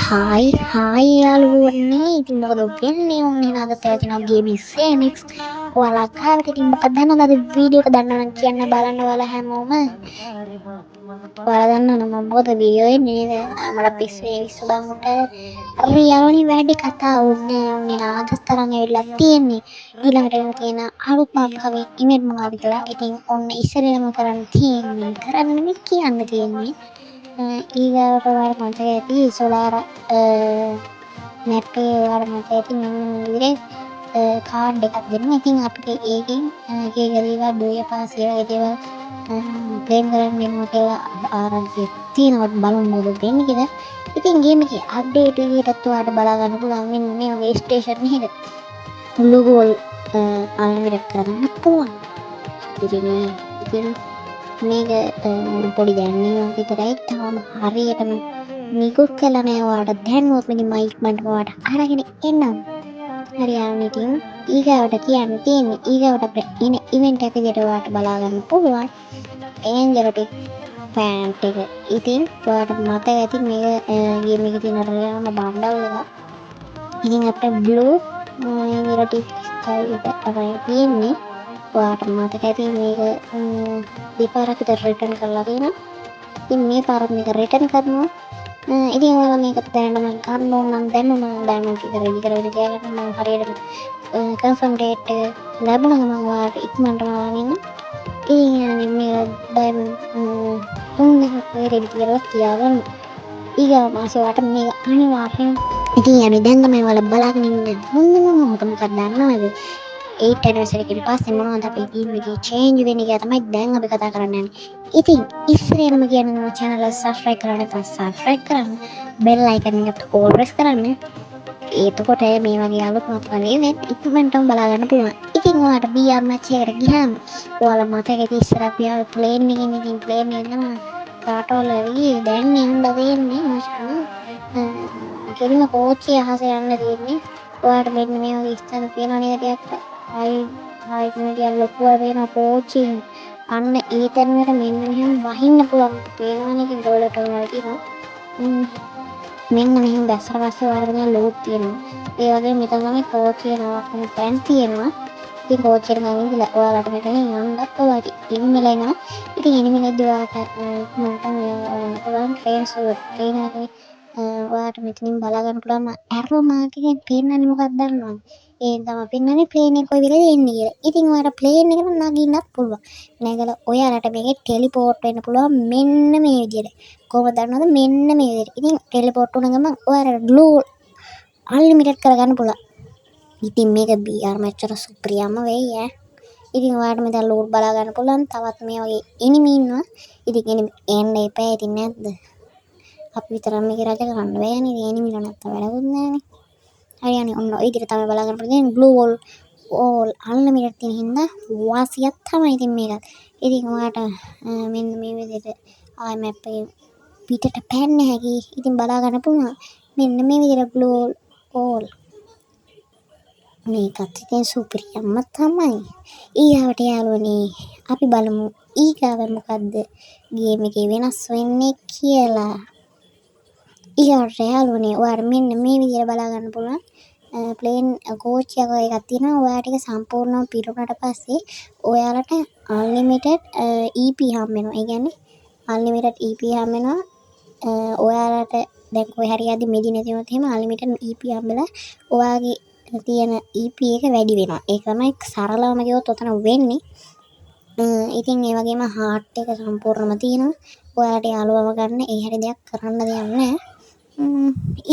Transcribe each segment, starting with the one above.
Hai යාළුවනේ ඉතින් මොකද වෙන්නේ ඔන්න අද තේරෙනවා ගේමින් සෙනික්ස් ඔයාලා කාට ඉතින් මොකක්ද දන්නවද අද වීඩියෝ එක දන්නවනම් කියන්න බලන්න ඔයාලා හැමෝම ඔයාලා දන්නවනම් මම මොකද වීඩියෝ එන්නේ නේද මට පිස්සේ විශ්වබංගුට අර යාළුවනේ වැඩි කතා ඔන්නේ නාදස් තරම් ඇවිල්ලා තියෙන්නේ ඊළඟට තියෙන අලුත් මාකවේ ඉමේජ් මොනවද කියලා ඉතින් ඔන්න ඉස්සරහම කරන්න නෙමෙයි කියන්න තියෙන්නේ ඊගාවට ඔයාලා මතක ඇති සොලාර මැප් එකේ ඔයාලා මතක ඇති මෙන්න මේ විදිහේ කාඩ් එකක් දෙනවා. ඉතින් අපිට ඒකෙන් එක එක දේවල් 200 වගේ දේවල් ක්ලේම් කරන්න වෙනවා කියලා ආරංචියක් තියෙනවා. බලමු මොකද වෙන්නේ කියලා. ඉතින් ගේම් එකේ අප්ඩේට් විදිහටත් ඔයාලට බලා ගන්න පුළුවන් මෙන්න මේ වගේ ස්ටේෂන් එකක ලෝගෝ අන්ලිමිටඩ් කරන්න පුළුවන්. ඉතින් මේක පොඩි දැනීමක් විතරයි. තාම හරියටම නිකුත් කළා නෑ ඔයාලට. දැන්වත් මේක මයික්මන්ට් ඔයාලට අරගෙන එන්නම්. හරියන්නේ ඉතින් ඊගාවට කියන්න තියෙන්නේ ඊගාවට අපිට ඉන ඉවෙන්ට් එක විදිහට ඔයාලට බලා ගන්න පුළුවන්. ඒන්ජලටික් ෆෑන්ට් එක. ඉතින් ඔයාලට මතක ඇති මේක ගේම් එකේ තියෙන රෑම බණ්ඩල් එක. ඉතින් අපිට බ්ලූ ඒන්ජලටික් ස්ටයිල් එක තමයි තියෙන්නේ. ඔයාලට මතක ඇති මේක දෙපාරක් විතර රිටර්න් කරලා තියෙනවා. ඉතින් මේ පාරත් මේක රිටර්න් කරනවා. ඉතින් ඔයාලා මේක දැනටම ගන්න ඕන නම් දැනුම ටික රෙඩි කරගෙන තියාගන්න මම හරියට කන්ෆර්ම් ඩේට් එක ලැබුණ ගමන් ඔයාලට ඉක්මනටම අරන් එන්න. ඉතින් මේ ඩයමන්ඩ් තුන්දෙනෙක් රෙඩි කියලා තියාගන්න. ඊගා මාසේ ඔයාලට මේක අනිවාර්යෙන් ඉතින් යන්නේ දැන් තමයි ඔයාලා බලාගෙන ඉන්නේ. මොකද දන්නවද? 8 anniversary එකින් පස්සේ මොනවද අපේ ගේම් එකේ චේන්ජ් වෙන්නේ කියලා තමයි දැන් අපි කතා කරන්න යන්නේ. ඉතින් ඉස්සරහම කියන්නේ මම channel එක subscribe කරන්න නැත්නම් subscribe කරන්න. bell icon එකට all press කරන්න. එතකොට මේ වගේ අලුත් මාතෘකාවලින් ඉක්මනටම බලා ගන්න පුළුවන්. ඉතින් ඔයාලට BR match එකට ගියාම ඔයාලා මතක ඇති ඉස්සර අපි ආවේ plane එකකින් ඉතින් plane එක යනවා කාටෝල ඇවිල්ලා දැන් යන්න තියෙන්නේ මාෂා කෙලිම කෝච්චිය අහසේ යන්න තියෙන්නේ. ඔයාලට මෙන්න මේ වගේ ස්ථාන පේනවා නේද ටිකක් හයි කියන ලොකුව වෙන කෝච්චි අන්න ඒ තැනකට මෙන්න මෙහෙම වහින්න පුළුවන් පේනවනේ කි ඩොලට වල තියෙනවා මෙන්න මෙහෙම දැස්සට පස්සේ ඔයාලට දැන් ලෝඩ් තියෙනවා ඒ වගේ මෙතන තමයි කෝච්චිය නවත්තන තැන් තියෙනවා ඉතින් කෝච්චියට නැගිටලා ඔයාලට මෙතන යන්නත් පුළුවන් ඉතින් මෙලා එනවා ඉතින් එනිමිනෙද්දී ඔයාලට ඔයාලට ට්‍රේන් එකේ ඔයාලට මෙතනින් බලා ගන්න පුළුවන් ඇරෝ මාක් එකෙන් පේන්නන්නේ මොකක්ද දන්නවද ඒ තමයි පෙන්වන්නේ ප්ලේන් එක කොයි වෙලාවද එන්නේ කියලා. ඉතින් ඔයාලට ප්ලේන් එකට නගින්නත් පුළුවන්. නැගලා ඔයාලට මේකේ ටෙලිපෝට් වෙන්න පුළුවන් මෙන්න මේ විදිහට. කොහොමද දන්නවද? මෙන්න මේ විදිහට. ඉතින් ටෙලිපෝට් වුණ ගමන් ඔයාලට ග්ලූ අන්ලිමිටඩ් කරගන්න පුළුවන්. ඉතින් මේක BR මෙච්චර සුප්‍රියම වෙයි ඈ. ඉතින් ඔයාලට මෙතන ලෝඩ් බලා ගන්න පුළුවන්. තවත් මේ වගේ එනිමි ඉන්නවා. ඉතින් එනිමි එන්න එපා ඉතින් නැද්ද? අපි විතරක් මේක රජ කරන්න බෑනේ. ඉතින් එනිමිලා නැත්තම් වැඩකුත් නෑනේ. හරියන්නේ ඔන්න ඔය විදිහට තමයි බලා ගන්න පුළුවන්. ග්ලූ ඕල් අන්ලිමිටඩ් තියෙන හින්දා වාසියක් තමයි ඉතින් මේකත්. ඉතින් ඔයාලට මෙන්න මේ විදිහට ආයි මැප් එකේ පිටට පැන්න හැකි. ඉතින් බලා ගන්න පුළුවන්. මෙන්න මේ විදිහට ග්ලූ ඕල් මේකත් ඉතින් සුපිරියම්ම තමයි. ඊගාවට යාළුවනේ අපි බලමු ඊගාව මොකද්ද ගේම් එකේ වෙනස් වෙන්නේ කියලා. ඊගාවට යාළුවනේ ඔයාලට මෙන්න මේ විදිහට බලා ගන්න පුළුවන්. ප්ලේන් කෝච්චියක් වගේ එකක් තියෙනවා. ඔයාලා ටික සම්පූර්ණව පිරුණාට පස්සේ ඔයාලට අන්ලිමිටඩ් EP හම්බ වෙනවා. ඒ කියන්නේ අන්ලිමිටඩ් EP හම්බ වෙනවා. ඔයාලට දැන් කොහේ හරි යද්දි මිදි නැති වුණොත් එහෙම අන්ලිමිටඩ් EP හම්බෙලා ඔයාගේ තියෙන EP එක වැඩි වෙනවා. ඒක තමයි සරලවම කිව්වොත් ඔතන වෙන්නේ. ඉතින් ඒ වගේම හાર્ට් එක සම්පූර්ණම තියෙනවා. ඔයාලට යාළුවව ගන්න ඒ හැටි දෙයක් කරන්න දෙයක් නැහැ.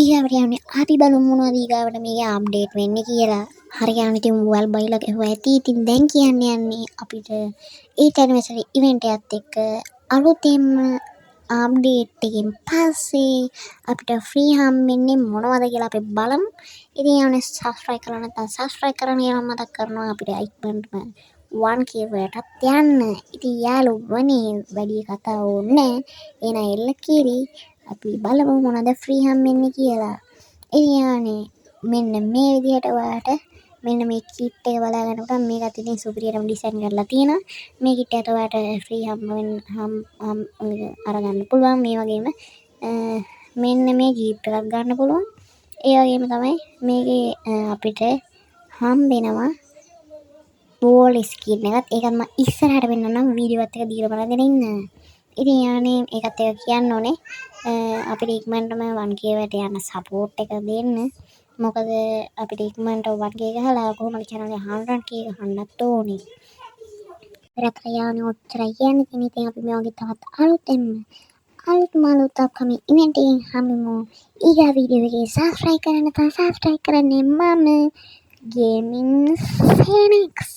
ඊගාවට යන්නේ අපි බලමු මොනවද ඊගාවට මේක අප්ඩේට් වෙන්නේ කියලා. හරියන්නේ ඉතින් මොබයිල් බයිලා ගහුවා ඇති. ඉතින් දැන් කියන්නේ අපිට 8 anniversary event එකත් එක්ක අලුතෙන්ම අප්ඩේට් එකෙන් පස්සේ අපිට ෆ්‍රී හම්බෙන්නේ මොනවද කියලා අපි බලමු. ඉතින් යන්නේ subscribe කරලා නැත්නම් subscribe කරන්න කියලා මතක් කරනවා අපිට ඉක්මනටම 1k වලටත් යන්න. ඉතින් යාළුවනේ වැඩි කතා ඕනේ නැහැ. එන එල්ල කිරි අපි බලමු මොනවද ෆ්‍රී හම්බෙන්නේ කියලා. එයානේ මෙන්න මේ විදිහට ඔයාලට මෙන්න මේ කිට් එක බලා ගන්න පුළුවන්. මේකත් ඉතින් සුපිරියටම ඩිසයින් කරලා තියෙනවා. මේ කිට් එකට ඔයාලට ෆ්‍රී අරගන්න පුළුවන්. මේ වගේම මෙන්න මේ ජීප් එකක් ගන්න පුළුවන්. ඒ වගේම තමයි මේකේ අපිට හම්බෙනවා වෝල් ස්කින් එකත්. ඒකත් මම ඉස්සරහට වෙන්නනම් වීඩියෝ එකත් එක දිගට බලගෙන ඉන්න. ඉතින් යානේ ඒකත් එක කියන්න ඕනේ අපිට ඉක්මනටම 1k වලට යන සපෝට් එක දෙන්න. මොකද අපිට ඉක්මනට 1k ගහලා කොහොමද channel එක 100k ගහන්නත් ඕනේ. රැකලා යානේ ඔච්චරයි කියන්න තියෙන්නේ. ඉතින් අපි මේ වගේ තවත් අලුත් අප්කමින් ඉවෙන්ට් එකකින් හම්බෙමු. ඊගා වීඩියෝ එකේ subscribe කරන්න මම ගේමින් ෆෙනික්ස්